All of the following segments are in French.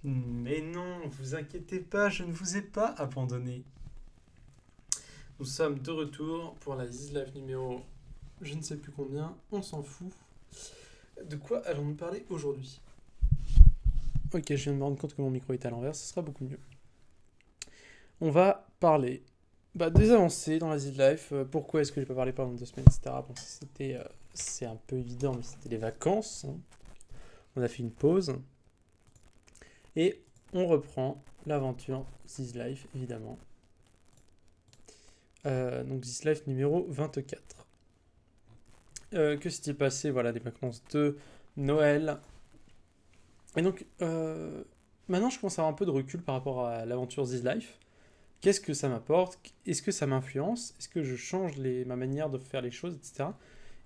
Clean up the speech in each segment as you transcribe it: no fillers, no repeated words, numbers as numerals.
Mais non, vous inquiétez pas, je ne vous ai pas abandonné. Nous sommes de retour pour la This Life numéro je ne sais plus combien, on s'en fout. De quoi allons-nous parler aujourd'hui? Ok, je viens de me rendre compte que mon micro est à l'envers, ce sera beaucoup mieux. On va parler des avancées dans la This Life, pourquoi est-ce que j'ai pas parlé pendant 2 semaines, etc. Bon, c'est un peu évident, mais c'était les vacances, hein. On a fait une pause. Et on reprend l'aventure This Life, évidemment. Donc This Life numéro 24. Que s'est-il passé? Voilà, les vacances de Noël. Et donc, maintenant, je commence à avoir un peu de recul par rapport à l'aventure This Life. Qu'est-ce que ça m'apporte? Est-ce que ça m'influence? Est-ce que je change ma manière de faire les choses, etc.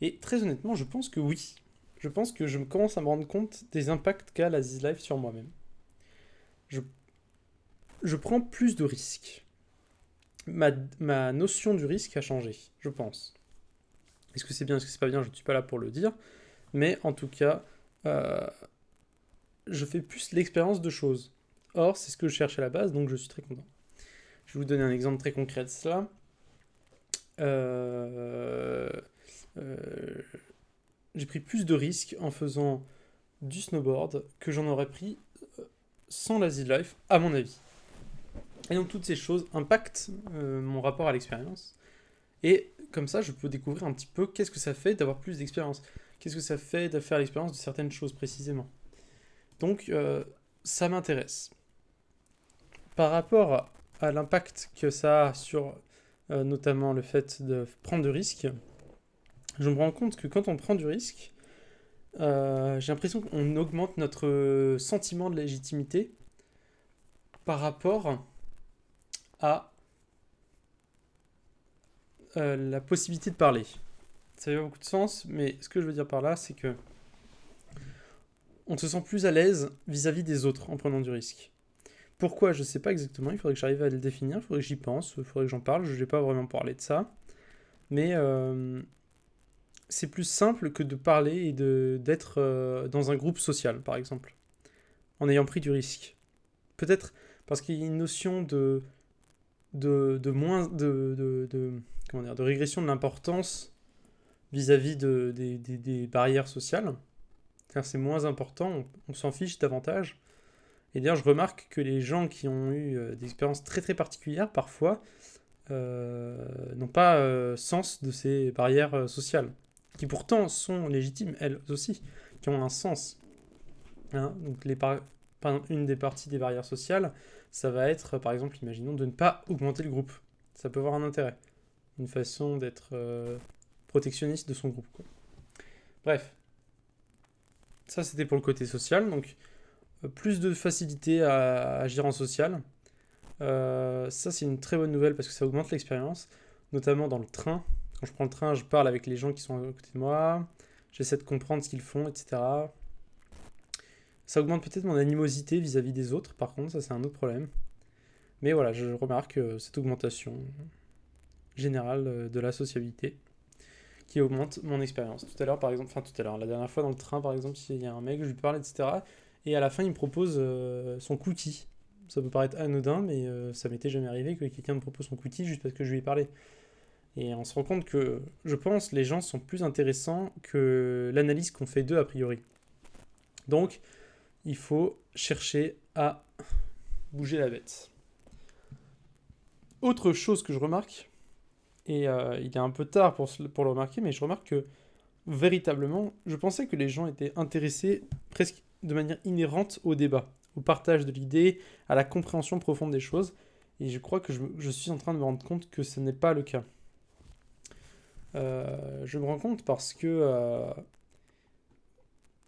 Et très honnêtement, je pense que oui. Je pense que je commence à me rendre compte des impacts qu'a la This Life sur moi-même. Je, je prends plus de risques. Ma notion du risque a changé, je pense. Est-ce que c'est bien, est-ce que c'est pas bien? Je ne suis pas là pour le dire. Mais en tout cas, euh, je fais plus l'expérience de choses. Or, c'est ce que je cherche à la base, donc je suis très content. Je vais vous donner un exemple très concret de cela. Euh, euh, j'ai pris plus de risques en faisant du snowboard que j'en aurais pris sans la Z-Life, à mon avis. Et donc toutes ces choses impactent mon rapport à l'expérience. Et comme ça, je peux découvrir un petit peu qu'est-ce que ça fait d'avoir plus d'expérience. Qu'est-ce que ça fait de faire l'expérience de certaines choses précisément. Donc, ça m'intéresse. Par rapport à l'impact que ça a sur notamment le fait de prendre du risque, je me rends compte que quand on prend du risque, j'ai l'impression qu'on augmente notre sentiment de légitimité par rapport à la possibilité de parler. Ça n'a pas beaucoup de sens, mais ce que je veux dire par là, c'est que on se sent plus à l'aise vis-à-vis des autres en prenant du risque. Pourquoi? Je ne sais pas exactement, il faudrait que j'arrive à le définir, il faudrait que j'y pense, il faudrait que j'en parle, je n'ai pas vraiment parlé de ça. Mais c'est plus simple que de parler et d'être dans un groupe social, par exemple, en ayant pris du risque. Peut-être parce qu'il y a une notion de régression de l'importance vis-à-vis des barrières sociales. C'est-à-dire c'est moins important, on s'en fiche davantage. Et d'ailleurs, je remarque que les gens qui ont eu des expériences très très particulières, parfois, n'ont pas sens de ces barrières sociales, qui pourtant sont légitimes, elles aussi, qui ont un sens. Hein. Donc, par exemple, une des parties des barrières sociales, ça va être, par exemple, imaginons, de ne pas augmenter le groupe. Ça peut avoir un intérêt. Une façon d'être protectionniste de son groupe, quoi. Bref, ça c'était pour le côté social, donc plus de facilité à agir en social. Ça, c'est une très bonne nouvelle parce que ça augmente l'expérience, notamment dans le train. Quand je prends le train, je parle avec les gens qui sont à côté de moi, j'essaie de comprendre ce qu'ils font, etc. Ça augmente peut-être mon animosité vis-à-vis des autres, par contre, ça c'est un autre problème. Mais voilà, je remarque cette augmentation générale de la sociabilité qui augmente mon expérience. Tout à l'heure, par exemple, enfin tout à l'heure, la dernière fois dans le train, par exemple, s'il y a un mec, je lui parle, etc. Et à la fin, il me propose son cookie. Ça peut paraître anodin, mais ça m'était jamais arrivé que quelqu'un me propose son cookie juste parce que je lui ai parlé. Et on se rend compte que, je pense, les gens sont plus intéressants que l'analyse qu'on fait d'eux a priori. Donc, il faut chercher à bouger la bête. Autre chose que je remarque, et il est un peu tard pour le remarquer, mais je remarque que véritablement, je pensais que les gens étaient intéressés presque de manière inhérente au débat, au partage de l'idée, à la compréhension profonde des choses. Et je crois que je suis en train de me rendre compte que ce n'est pas le cas. Je me rends compte parce que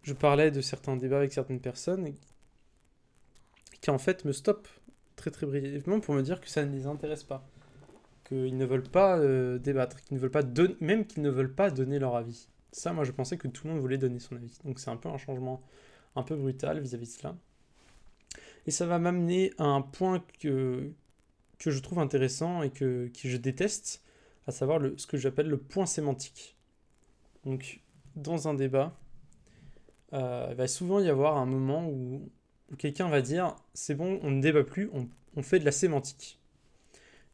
je parlais de certains débats avec certaines personnes qui en fait me stoppent très très brièvement pour me dire que ça ne les intéresse pas, qu'ils ne veulent pas débattre, qu'ils ne veulent pas même qu'ils ne veulent pas donner leur avis. Ça, moi, je pensais que tout le monde voulait donner son avis. Donc c'est un peu un changement un peu brutal vis-à-vis de cela. Et ça va m'amener à un point que je trouve intéressant et que je déteste, à savoir ce que j'appelle le point sémantique. Donc, dans un débat, il va souvent y avoir un moment où où quelqu'un va dire c'est bon, on ne débat plus, on fait de la sémantique.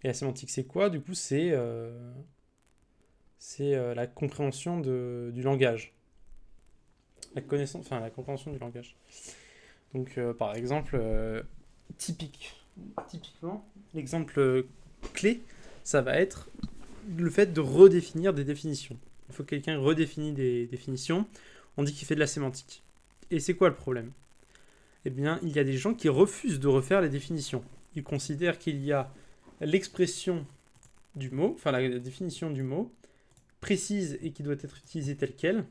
Et la sémantique, c'est quoi? Du coup, c'est la compréhension du langage. La connaissance, enfin la compréhension du langage. Donc, par exemple, typiquement, l'exemple clé, ça va être le fait de redéfinir des définitions. Il faut que quelqu'un redéfinisse des définitions. On dit qu'il fait de la sémantique. Et c'est quoi le problème? Eh bien, il y a des gens qui refusent de refaire les définitions. Ils considèrent qu'il y a l'expression du mot, enfin la définition du mot, précise et qui doit être utilisée telle qu'elle,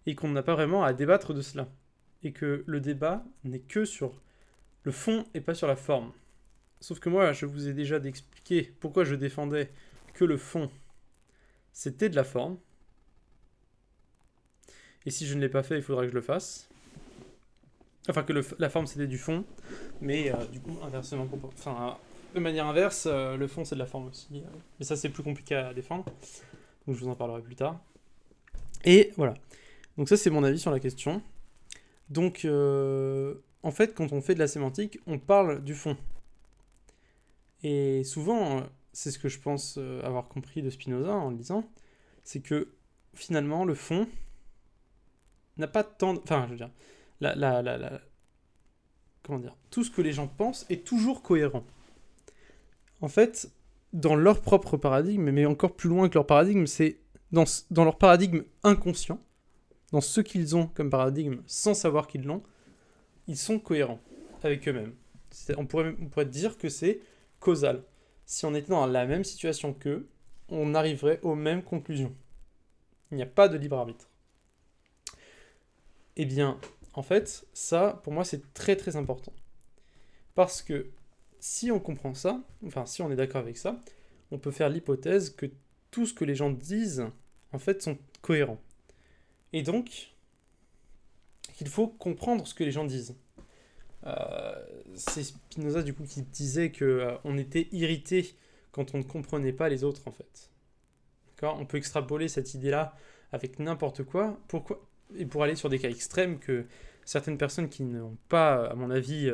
et qu'on n'a pas vraiment à débattre de cela. Et que le débat n'est que sur le fond et pas sur la forme. Sauf que moi, je vous ai déjà expliqué pourquoi je défendais que le fond, c'était de la forme. Et si je ne l'ai pas fait, il faudra que je le fasse. Enfin, que la forme, c'était du fond. Mais du coup, inversement, enfin, de manière inverse, le fond, c'est de la forme aussi. Mais ça, c'est plus compliqué à défendre. Donc, je vous en parlerai plus tard. Et voilà. Donc ça, c'est mon avis sur la question. Donc, en fait, quand on fait de la sémantique, on parle du fond. Et souvent, c'est ce que je pense avoir compris de Spinoza en le disant, c'est que finalement, le fond n'a pas tant... Enfin, je veux dire, comment dire, tout ce que les gens pensent est toujours cohérent. En fait, dans leur propre paradigme, mais encore plus loin que leur paradigme, c'est dans leur paradigme inconscient, dans ce qu'ils ont comme paradigme sans savoir qu'ils l'ont, ils sont cohérents avec eux-mêmes. On pourrait dire que c'est causal. Si on était dans la même situation qu'eux, on arriverait aux mêmes conclusions. Il n'y a pas de libre arbitre. Eh bien, en fait, ça, pour moi, c'est très très important. Parce que si on comprend ça, enfin, si on est d'accord avec ça, on peut faire l'hypothèse que tout ce que les gens disent, en fait, sont cohérents. Et donc, qu'il faut comprendre ce que les gens disent. C'est Spinoza, du coup, qui disait qu'on était irrité quand on ne comprenait pas les autres, en fait. D'accord ? On peut extrapoler cette idée-là avec n'importe quoi. Pourquoi ? Et pour aller sur des cas extrêmes que certaines personnes qui n'ont pas, à mon avis,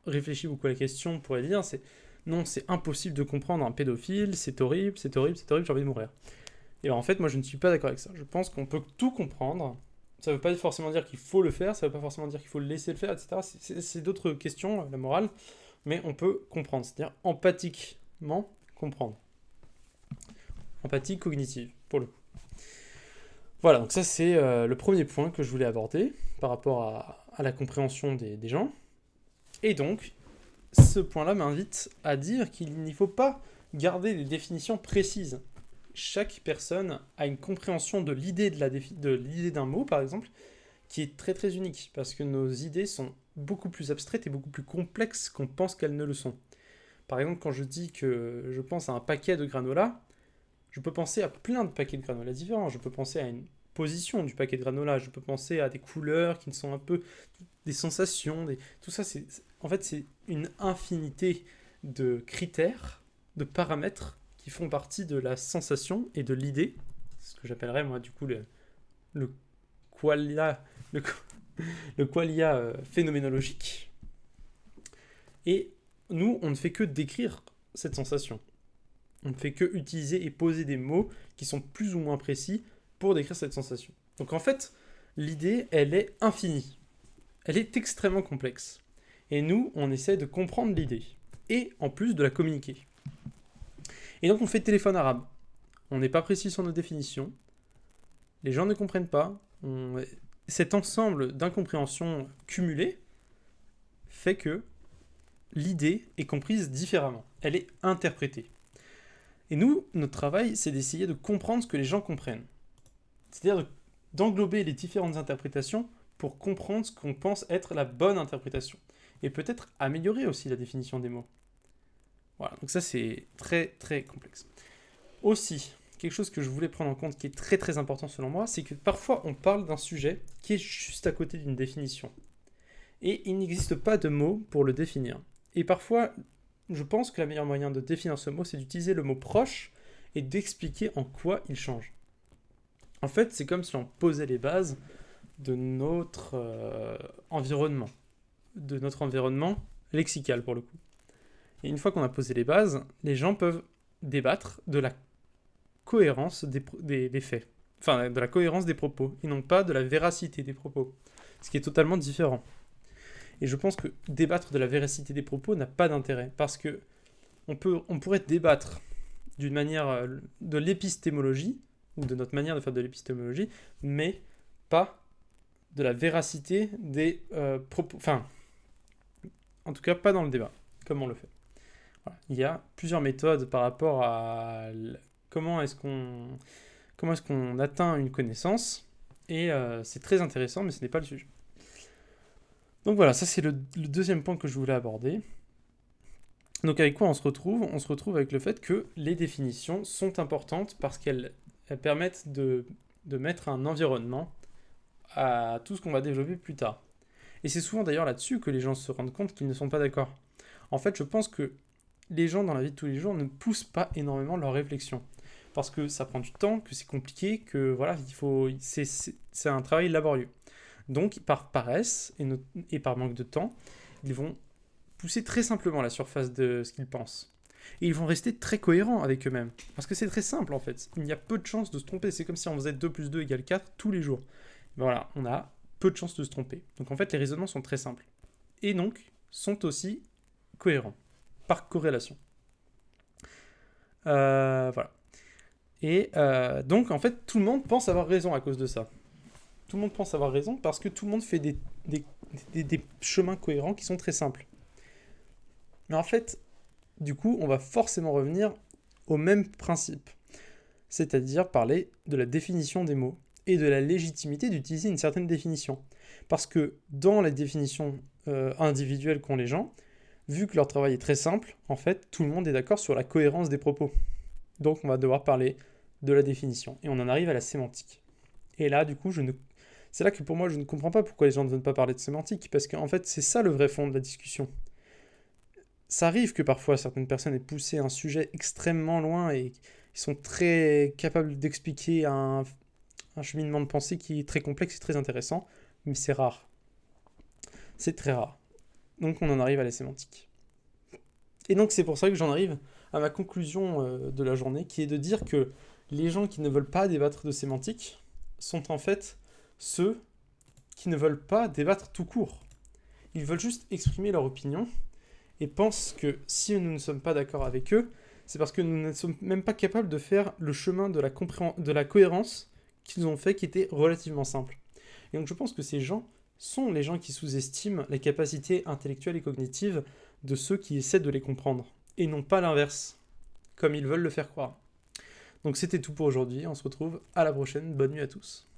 réfléchi beaucoup à la question pourraient dire, c'est non, c'est impossible de comprendre un pédophile, c'est horrible, c'est horrible, c'est horrible, j'ai envie de mourir. Et ben, en fait, moi, je ne suis pas d'accord avec ça. Je pense qu'on peut tout comprendre. Ça ne veut pas forcément dire qu'il faut le faire, ça ne veut pas forcément dire qu'il faut le laisser le faire, etc. C'est d'autres questions, la morale, mais on peut comprendre, c'est-à-dire empathiquement comprendre. Empathie cognitive, pour le coup. Voilà, donc ça c'est le premier point que je voulais aborder par rapport à la compréhension des gens. Et donc, ce point-là m'invite à dire qu'il n'y faut pas garder des définitions précises. Chaque personne a une compréhension de l'idée d'un mot, par exemple, qui est très très unique, parce que nos idées sont beaucoup plus abstraites et beaucoup plus complexes qu'on pense qu'elles ne le sont. Par exemple, quand je dis que je pense à un paquet de granola, je peux penser à plein de paquets de granola différents. Je peux penser à une position du paquet de granola, je peux penser à des couleurs qui sont un peu des sensations, tout ça, en fait, c'est une infinité de critères, de paramètres qui font partie de la sensation et de l'idée, ce que j'appellerais moi du coup le qualia, le qualia phénoménologique. Et nous, on ne fait que décrire cette sensation. On ne fait que utiliser et poser des mots qui sont plus ou moins précis pour décrire cette sensation. Donc en fait, l'idée, elle est infinie. Elle est extrêmement complexe. Et nous, on essaie de comprendre l'idée. Et en plus de la communiquer. Et donc on fait téléphone arabe. On n'est pas précis sur nos définitions. Les gens ne comprennent pas. Cet ensemble d'incompréhensions cumulées fait que l'idée est comprise différemment. Elle est interprétée. Et nous, notre travail, c'est d'essayer de comprendre ce que les gens comprennent. C'est-à-dire d'englober les différentes interprétations pour comprendre ce qu'on pense être la bonne interprétation. Et peut-être améliorer aussi la définition des mots. Voilà, donc ça c'est très très complexe. Aussi, quelque chose que je voulais prendre en compte qui est très très important selon moi, c'est que parfois on parle d'un sujet qui est juste à côté d'une définition. Et il n'existe pas de mot pour le définir. Et parfois, je pense que le meilleur moyen de définir ce mot, c'est d'utiliser le mot proche et d'expliquer en quoi il change. En fait, c'est comme si on posait les bases de notre environnement. de notre environnement lexical pour le coup. Et une fois qu'on a posé les bases, les gens peuvent débattre de la cohérence des faits. Enfin, de la cohérence des propos, et non pas de la véracité des propos. Ce qui est totalement différent. Et je pense que débattre de la véracité des propos n'a pas d'intérêt, parce que on pourrait débattre d'une manière de l'épistémologie, ou de notre manière de faire de l'épistémologie, mais pas de la véracité des propos. Enfin, en tout cas, pas dans le débat, comme on le fait. Voilà. Il y a plusieurs méthodes par rapport à comment est-ce qu'on atteint une connaissance, et c'est très intéressant, mais ce n'est pas le sujet. Donc voilà, ça c'est le deuxième point que je voulais aborder. Donc avec quoi on se retrouve? On se retrouve avec le fait que les définitions sont importantes parce qu'elles permettent de mettre un environnement à tout ce qu'on va développer plus tard. Et c'est souvent d'ailleurs là-dessus que les gens se rendent compte qu'ils ne sont pas d'accord. En fait, je pense que les gens dans la vie de tous les jours ne poussent pas énormément leur réflexion. Parce que ça prend du temps, que c'est compliqué, que voilà, c'est un travail laborieux. Donc, par paresse et par manque de temps, ils vont pousser très simplement la surface de ce qu'ils pensent. Et ils vont rester très cohérents avec eux-mêmes. Parce que c'est très simple en fait. Il y a peu de chances de se tromper. C'est comme si on faisait 2 plus 2 égale 4 tous les jours. Voilà, on a peu de chances de se tromper. Donc en fait, les raisonnements sont très simples. Et donc, sont aussi cohérents. Par corrélation. Voilà. Et donc, en fait, tout le monde pense avoir raison à cause de ça. Tout le monde pense avoir raison parce que tout le monde fait des chemins cohérents qui sont très simples. Mais en fait, du coup, on va forcément revenir au même principe. C'est-à-dire parler de la définition des mots et de la légitimité d'utiliser une certaine définition. Parce que dans les définitions individuelles qu'ont les gens, vu que leur travail est très simple, en fait, tout le monde est d'accord sur la cohérence des propos. Donc on va devoir parler de la définition. Et on en arrive à la sémantique. Et là, du coup, c'est là que pour moi, je ne comprends pas pourquoi les gens ne veulent pas parler de sémantique, parce qu'en fait, c'est ça le vrai fond de la discussion. Ça arrive que parfois certaines personnes aient poussé un sujet extrêmement loin et ils sont très capables d'expliquer un cheminement de pensée qui est très complexe et très intéressant, mais c'est rare. C'est très rare. Donc on en arrive à la sémantique. Et donc c'est pour ça que j'en arrive à ma conclusion de la journée, qui est de dire que les gens qui ne veulent pas débattre de sémantique sont en fait ceux qui ne veulent pas débattre tout court. Ils veulent juste exprimer leur opinion et pensent que si nous ne sommes pas d'accord avec eux, c'est parce que nous ne sommes même pas capables de faire le chemin de la cohérence qu'ils ont fait, qui était relativement simple. Et donc je pense que ces gens sont les gens qui sous-estiment les capacités intellectuelles et cognitives de ceux qui essaient de les comprendre, et non pas l'inverse, comme ils veulent le faire croire. Donc c'était tout pour aujourd'hui, on se retrouve à la prochaine, bonne nuit à tous.